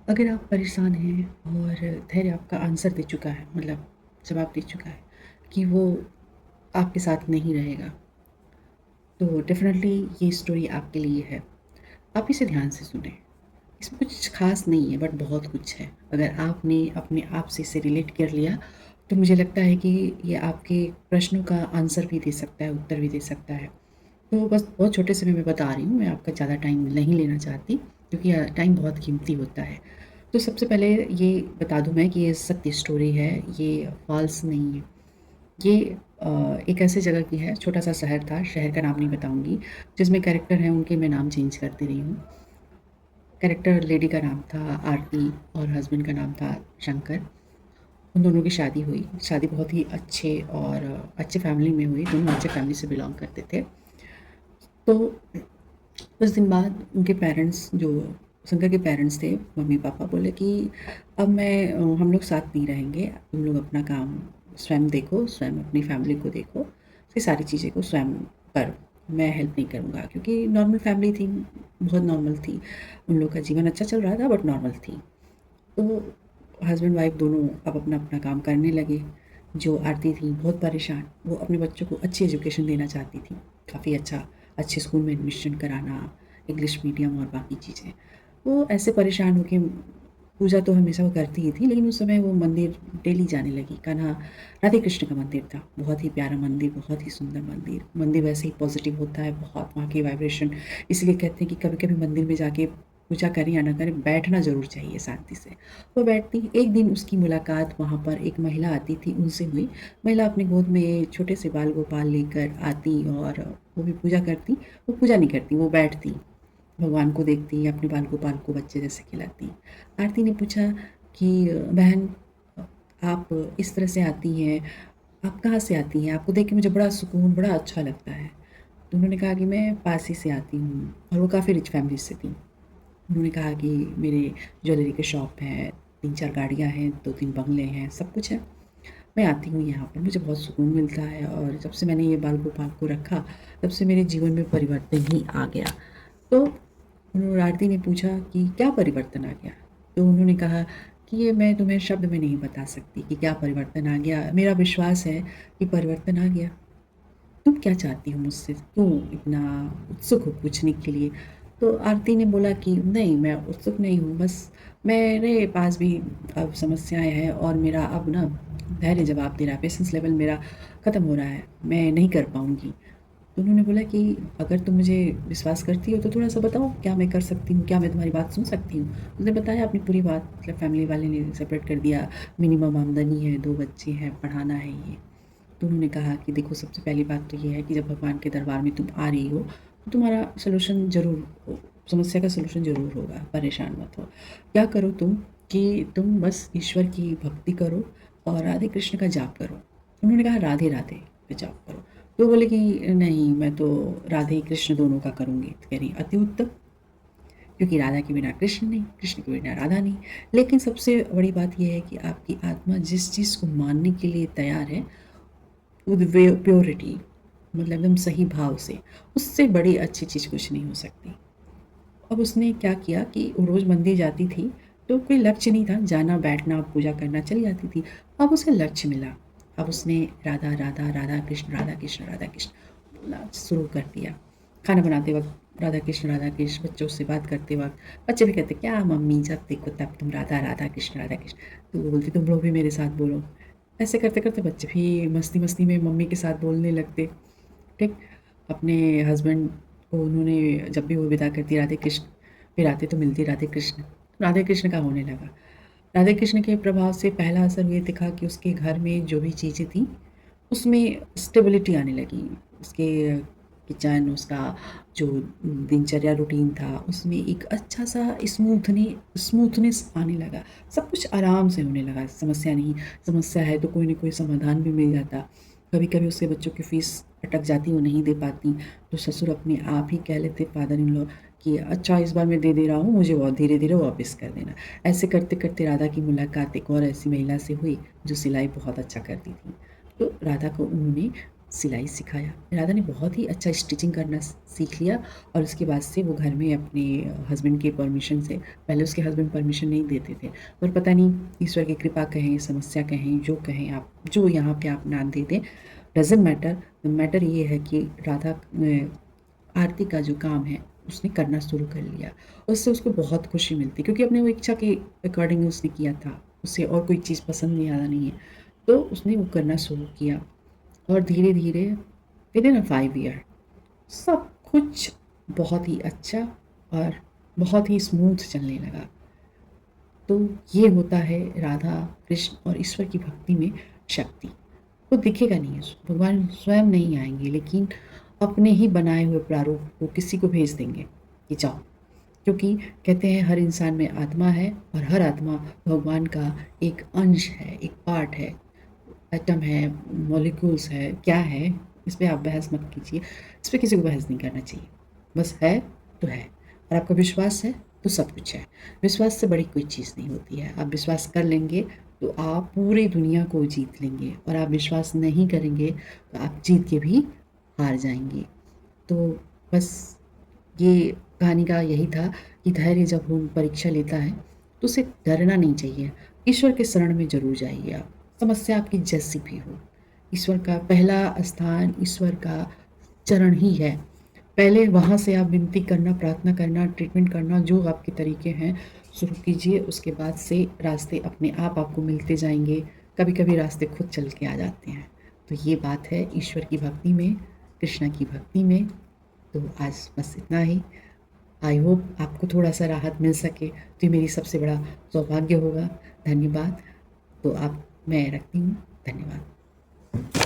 अगर आप परेशान हैं और धैर्य आपका आंसर दे चुका है, मतलब जवाब दे चुका है कि वो आपके साथ नहीं रहेगा, तो डेफ़िनेटली ये स्टोरी आपके लिए है। आप इसे ध्यान से सुनें। इसमें कुछ ख़ास नहीं है बट बहुत कुछ है। अगर आपने अपने आप से इसे रिलेट कर लिया, तो मुझे लगता है कि ये आपके प्रश्नों का आंसर भी दे सकता है, उत्तर भी दे सकता है। तो बस बहुत छोटे से मैं बता रही हूँ, मैं आपका ज़्यादा टाइम नहीं लेना चाहती क्योंकि टाइम बहुत कीमती होता है। तो सबसे पहले ये बता दूँ मैं कि ये सत्य स्टोरी है, ये फ़ॉल्स नहीं है। ये एक ऐसी जगह की है, छोटा-सा शहर था, शहर का नाम नहीं बताऊँगी, जिसमें कैरेक्टर हैं उनके मैं नाम चेंज करती रही हूँ। कैरेक्टर लेडी का नाम था आरती और हस्बैंड का नाम था शंकर। उन दोनों की शादी हुई। शादी बहुत ही अच्छे और अच्छे फैमिली में हुई, दोनों अच्छे फैमिली से बिलॉन्ग करते थे। तो कुछ दिन बाद उनके पेरेंट्स जो शंकर के पेरेंट्स थे, मम्मी-पापा बोले कि अब हम लोग साथ नहीं रहेंगे, तुम लोग अपना काम स्वयं देखो, स्वयं अपनी फैमिली को देखो, ये सारी चीज़ें को स्वयं करो, मैं हेल्प नहीं करूँगा क्योंकि नॉर्मल फैमिली थी, बहुत नॉर्मल थी। उन लोग का जीवन अच्छा चल रहा था बट नॉर्मल थी। तो हस्बैंड वाइफ दोनों अब अपना-अपना काम करने लगे। जो आरती थी बहुत परेशान, वो अपने बच्चों को अच्छी एजुकेशन देना चाहती थी, काफ़ी अच्छे स्कूल में एडमिशन कराना, इंग्लिश मीडियम और बाकी चीज़ें। वो ऐसे परेशान होके पूजा तो हमेशा वो करती ही थी, लेकिन उस समय वो मंदिर डेली जाने लगी। कान्हा राधे कृष्ण का मंदिर था, बहुत ही प्यारा मंदिर, बहुत ही सुंदर मंदिर। मंदिर वैसे ही पॉज़िटिव होता है बहुत, वहाँ की वाइब्रेशन, इसलिए कहते हैं कि कभी-कभी मंदिर में जाके पूजा करें या ना करें, बैठना ज़रूर चाहिए शांति से। वो बैठती, एक दिन उसकी मुलाकात वहाँ पर एक महिला आती थी, उनसे हुई। महिला अपनी गोद में छोटे से बाल गोपाल लेकर आती और वो भी पूजा करती। वो पूजा नहीं करती, वो बैठती, भगवान को देखती, अपने बाल गोपाल को बच्चे जैसे खिलाती। आरती ने पूछा कि बहन, आप इस तरह से आती हैं, आप कहाँ से आती हैं? आपको देख के मुझे बड़ा सुकून, बड़ा अच्छा लगता है। तो उन्होंने कहा कि मैं पास ही से आती हूँ और वो काफ़ी रिच फैमिली से थी। उन्होंने कहा कि मेरे ज्वेलरी के शॉप है, 3-4 गाड़ियाँ हैं, 2-3 बंगले हैं, सब कुछ है। मैं आती हूँ यहाँ पर, मुझे बहुत सुकून मिलता है और जब से मैंने ये बाल गोपाल को रखा, तब से मेरे जीवन में परिवर्तन ही आ गया। तो आरती ने पूछा कि क्या परिवर्तन आ गया? तो उन्होंने कहा कि ये मैं तुम्हें शब्द में नहीं बता सकती कि क्या परिवर्तन आ गया। मेरा विश्वास है कि परिवर्तन आ गया। तुम क्या चाहती हो मुझसे? क्यों इतना उत्सुक हो पूछने के लिए? तो आरती ने बोला कि नहीं, मैं उत्सुक नहीं हूँ, बस मेरे पास भी अब समस्याएँ हैं और मेरा अब ना धैर्य जवाब दे रहा है, पेशेंस लेवल मेरा ख़त्म हो रहा है, मैं नहीं कर पाऊँगी। तो उन्होंने बोला कि अगर तुम मुझे विश्वास करती हो तो थोड़ा-सा बताओ, क्या मैं कर सकती हूँ? क्या मैं तुम्हारी बात सुन सकती हूँ? उसने बताया अपनी पूरी बात, मतलब फैमिली वाले ने सेपरेट कर दिया, मिनिमम आमदनी है, 2 बच्चे हैं, पढ़ाना है ये। तो उन्होंने कहा कि देखो, सबसे पहली बात तो ये है कि जब भगवान के दरबार में तुम आ रही हो, तो तुम्हारा सॉल्यूशन ज़रूर समस्या का सॉल्यूशन ज़रूर होगा, परेशान मत हो। क्या करो तुम कि तुम बस ईश्वर की भक्ति करो और राधे कृष्ण का जाप करो। उन्होंने कहा राधे राधे का जाप करो। तो बोले कि नहीं, मैं तो राधे कृष्ण दोनों का करूँगी। तो कह रही अति उत्तम, क्योंकि राधा के बिना कृष्ण नहीं, कृष्ण के बिना राधा नहीं। लेकिन सबसे बड़ी बात ये है कि आपकी आत्मा जिस चीज़ को मानने के लिए तैयार है, विद वे प्योरिटी, मतलब एकदम सही भाव से, उससे बड़ी अच्छी चीज़ कुछ नहीं हो सकती। अब उसने क्या किया कि वो रोज़ मंदिर जाती थी, तो कोई लक्ष्य नहीं था, जाना, बैठना, पूजा करना, चली जाती थी। अब उसे लक्ष्य मिला। अब उसने राधा, राधा, राधा कृष्ण, राधा कृष्ण, राधा कृष्ण बोलना शुरू कर दिया। खाना बनाते वक़्त राधा कृष्ण, बच्चों से बात करते वक़्त, बच्चे भी कहते, "क्या मम्मी, जब देखो तब तुम राधा, राधा कृष्ण, राधा कृष्ण।" तो वो बोलती, "तुम लोग भी मेरे साथ बोलो।" ऐसे करते-करते बच्चे भी मस्ती-मस्ती में मम्मी के साथ बोलने लगते, ठीक? अपने हस्बैंड को उन्होंने जब भी वो विदा करती राधे कृष्ण, फिर आते तो मिलती राधे कृष्ण, राधे कृष्ण का होने लगा। राधे कृष्ण के प्रभाव से पहला असर ये दिखा कि उसके घर में जो भी चीज़ें थीं, उसमें स्टेबिलिटी आने लगी। उसके किचन, उसका जो दिनचर्या रूटीन था, उसमें एक अच्छा-सा स्मूथनेस आने लगा। सब कुछ आराम से होने लगा, समस्या नहीं, समस्या है तो कोई न कोई समाधान भी मिल जाता। कभी-कभी उसके बच्चों की फ़ीस अटक जाती, वो नहीं दे पाती, तो ससुर अपने आप ही कह लेते, फादर इन लॉ, कि अच्छा इस बार मैं दे रहा हूँ, मुझे बहुत धीरे-धीरे वापस कर देना। ऐसे करते-करते राधा की मुलाकात एक और ऐसी महिला से हुई, जो सिलाई बहुत अच्छा करती थी। तो राधा को उन्होंने सिलाई सिखाया। राधा ने बहुत ही अच्छा स्टिचिंग करना सीख लिया और उसके बाद से वो घर में अपने हस्बैंड के परमिशन से, पहले उसके हस्बैंड परमिशन नहीं देते थे, पर पता नहीं ईश्वर की कृपा कहें, समस्या कहें, जो कहें आप, जो यहाँ पे आप नाम दे दें, डज़न्ट मैटर। मैटर ये है कि राधा आरती का जो काम है उसने करना शुरू कर लिया। उससे उसको बहुत खुशी मिलती, क्योंकि अपने वो इच्छा के अकॉर्डिंग उसने किया था, उसे और कोई चीज़ पसंद नहीं आया नहीं है, तो उसने वो करना शुरू किया और धीरे धीरे विदिन अ 5 ईयर सब कुछ बहुत ही अच्छा और बहुत ही स्मूथ चलने लगा। तो ये होता है राधा कृष्ण और ईश्वर की भक्ति में शक्ति। वो दिखेगा नहीं, भगवान स्वयं नहीं आएंगे, लेकिन अपने ही बनाए हुए प्रारूप को किसी को भेज देंगे कि जाओ। क्योंकि कहते हैं हर इंसान में आत्मा है और हर आत्मा भगवान का एक अंश है, एक पार्ट है, एटम है, मॉलिक्यूल्स है, क्या है, इस पे आप बहस मत कीजिए, इस पे किसी को बहस नहीं करना चाहिए। बस है तो है, और आपका विश्वास है तो सब कुछ है। विश्वास से बड़ी कोई चीज़ नहीं होती है। आप विश्वास कर लेंगे तो आप पूरी दुनिया को जीत लेंगे, और आप विश्वास नहीं करेंगे तो आप जीत के भी हार जाएंगे। तो बस ये कहानी का यही था कि धैर्य जब वो परीक्षा लेता है तो उसे डरना नहीं चाहिए। ईश्वर के शरण में ज़रूर जाइए आप, समस्या आपकी जैसी भी हो। ईश्वर का पहला स्थान ईश्वर का चरण ही है। पहले वहाँ से आप विनती करना, प्रार्थना करना, ट्रीटमेंट करना, जो आपके तरीके हैं शुरू कीजिए। उसके बाद से रास्ते अपने आप आपको मिलते जाएंगे। कभी कभी रास्ते खुद चल के आ जाते हैं। तो ये बात है ईश्वर की भक्ति में, कृष्णा की भक्ति में। तो आज बस इतना ही। आई होप आपको थोड़ा-सा राहत मिल सके, तो ये मेरी सबसे बड़ा सौभाग्य होगा। धन्यवाद। तो अब मैं रखती हूँ। धन्यवाद।